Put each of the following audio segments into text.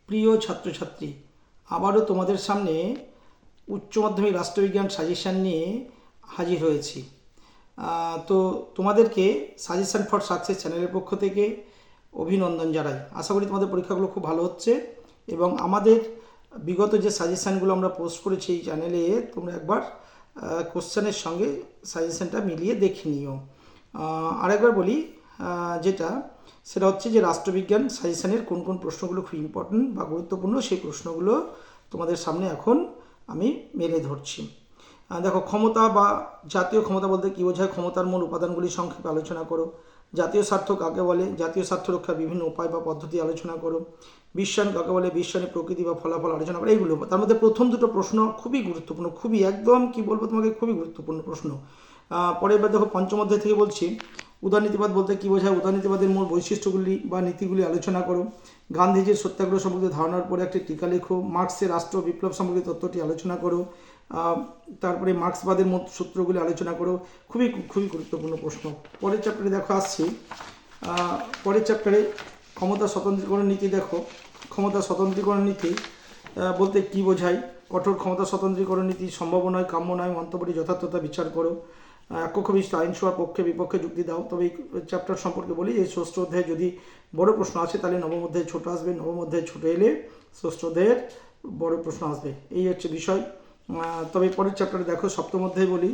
প্রিয় ছাত্রছাত্রী, আবারও তোমাদের সামনে উচ্চ মাধ্যমিক রাষ্ট্রবিজ্ঞান সাজেশান নিয়ে হাজির হয়েছি। তো তোমাদেরকে সাজেশান ফর সাকসেস চ্যানেলের পক্ষ থেকে অভিনন্দন জানাই। আশা করি তোমাদের পরীক্ষাগুলো খুব ভালো হচ্ছে এবং আমাদের বিগত যে সাজেশানগুলো আমরা পোস্ট করেছি এই চ্যানেলে তোমরা একবার কোশ্চেনের সঙ্গে সাজেশানটা মিলিয়ে দেখে নিও। আরেকবার বলি, সেটা হচ্ছে যে রাষ্ট্রবিজ্ঞান সাজেশানের কোন কোন প্রশ্নগুলো খুব ইম্পর্টেন্ট বা গুরুত্বপূর্ণ সেই প্রশ্নগুলো তোমাদের সামনে এখন আমি মেলে ধরছি। দেখো, ক্ষমতা বা জাতীয় ক্ষমতা বলতে কী বোঝায়, ক্ষমতার মূল উপাদানগুলি সংক্ষেপে আলোচনা করো। জাতীয় স্বার্থ কাকে বলে, জাতীয় স্বার্থ রক্ষার বিভিন্ন উপায় বা পদ্ধতি আলোচনা করো। বিশ্বায়ন কাকে বলে, বিশ্বায়নের প্রকৃতি বা ফলাফল আলোচনা করো। এইগুলো তার মধ্যে প্রথম দুটো প্রশ্ন খুবই গুরুত্বপূর্ণ, খুবই একদম কি বলবো তোমাকে, খুবই গুরুত্বপূর্ণ প্রশ্ন। পরের বার দেখো, পঞ্চম অধ্যায় থেকে বলছি, উদারনীতিবাদ বলতে কী বোঝায়, উদারনীতিবাদের মূল বৈশিষ্ট্যগুলি বা নীতিগুলি আলোচনা করো। গান্ধীজির সত্যাগ্রহ সম্পর্কে ধারণার উপরে একটি টিকা লেখো। মার্ক্সের রাষ্ট্র বিপ্লব সম্পর্কে তত্ত্বটি আলোচনা করো। তারপরে মার্ক্সবাদের মূল সূত্রগুলি আলোচনা করো। খুবই খুবই গুরুত্বপূর্ণ প্রশ্ন। পরের চ্যাপ্টারে দেখো আসছি, পরের চ্যাপ্টারে ক্ষমতা স্বতন্ত্রীকরণ নীতি। দেখো, ক্ষমতা স্বতন্ত্রীকরণ নীতি বলতে কী বোঝায়, কঠোর ক্ষমতা স্বতন্ত্রীকরণ নীতি সম্ভব নয়, কাম্য নয়, মন্তব্যটি যথার্থতা বিচার করো। একক বিশিষ্ট আইনসভার পক্ষে বিপক্ষে যুক্তি দাও। তবে এই চ্যাপ্টার সম্পর্কে বলি, এই ষষ্ঠ অধ্যায়ে যদি বড় প্রশ্ন আসে তাহলে নবম অধ্যায়ে ছোটো আসবে, নবম অধ্যায়ে ছোটো এলে ষষ্ঠ অধ্যায়ের বড় প্রশ্ন আসবে, এই হচ্ছে বিষয়। তবে পরের চ্যাপ্টারে দেখো, সপ্তম অধ্যায়ে বলি,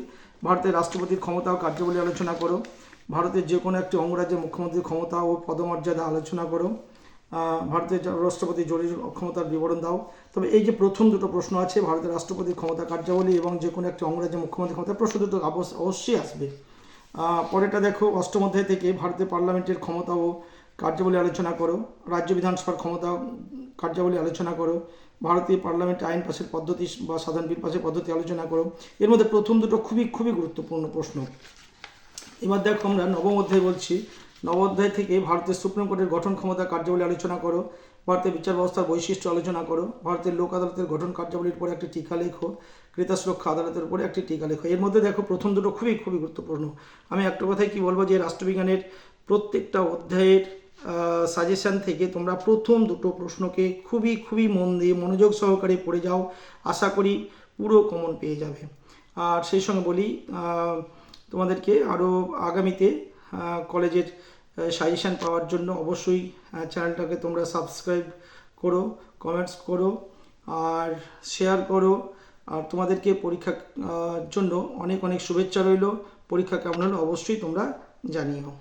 ভারতের রাষ্ট্রপতির ক্ষমতা ও কার্যাবলী আলোচনা করো। ভারতের যে কোনো একটি অঙ্গরাজ্যের মুখ্যমন্ত্রীর ক্ষমতা ও পদমর্যাদা আলোচনা করো। ভারতের রাষ্ট্রপতির জরুরি অক্ষমতার বিবরণ দাও। তবে এই যে প্রথম দুটো প্রশ্ন আছে, ভারতের রাষ্ট্রপতির ক্ষমতা, কার্যাবলী এবং যে কোনো একটি অঙ্গরাজ্যের মুখ্যমন্ত্রীর ক্ষমতা, প্রশ্ন দুটো অবশ্যই আসবে। পরেরটা দেখো, অষ্টম অধ্যায় থেকে ভারতের পার্লামেন্টের ক্ষমতা ও কার্যাবলী আলোচনা করো। রাজ্য বিধানসভার ক্ষমতা কার্যাবলী আলোচনা করো। ভারতীয় পার্লামেন্টে আইন পাশের পদ্ধতি বা সাধারণ বিল পাশের পদ্ধতি আলোচনা করো। এর মধ্যে প্রথম দুটো খুবই খুবই গুরুত্বপূর্ণ প্রশ্ন। এবার দেখো, আমরা নবম অধ্যায় বলছি, নবম অধ্যায় থেকে ভারতের সুপ্রিম কোর্টের গঠন ক্ষমতা কার্যাবলী আলোচনা করো। ভারতের বিচার ব্যবস্থার বৈশিষ্ট্য আলোচনা করো। ভারতের লোক আদালতের গঠন কার্যাবলীর উপরে একটি টিকা লেখো। ক্রেতা সুরক্ষা আদালতের উপরে একটি টিকা লেখো। এর মধ্যে দেখো, প্রথম দুটো খুবই খুবই গুরুত্বপূর্ণ। আমি একটা কথাই কি বলবো, যে রাষ্ট্রবিজ্ঞানের প্রত্যেকটা অধ্যায়ের সাজেশান থেকে তোমরা প্রথম দুটো প্রশ্নকে খুবই খুবই মন দিয়ে মনোযোগ সহকারে পড়ে যাও, আশা করি পুরো কমন পেয়ে যাবে। আর সেই সঙ্গে বলি, তোমাদেরকে আরও আগামীতে কলেজের সাজেশান পাওয়ার জন্য অবশ্যই চ্যানেলটাকে তোমরা সাবস্ক্রাইব করো, কমেন্টস করো আর শেয়ার করো। আর তোমাদেরকে পরীক্ষার জন্য অনেক অনেক শুভেচ্ছা রইল। পরীক্ষা কেমন হলো অবশ্যই তোমরা জানিও।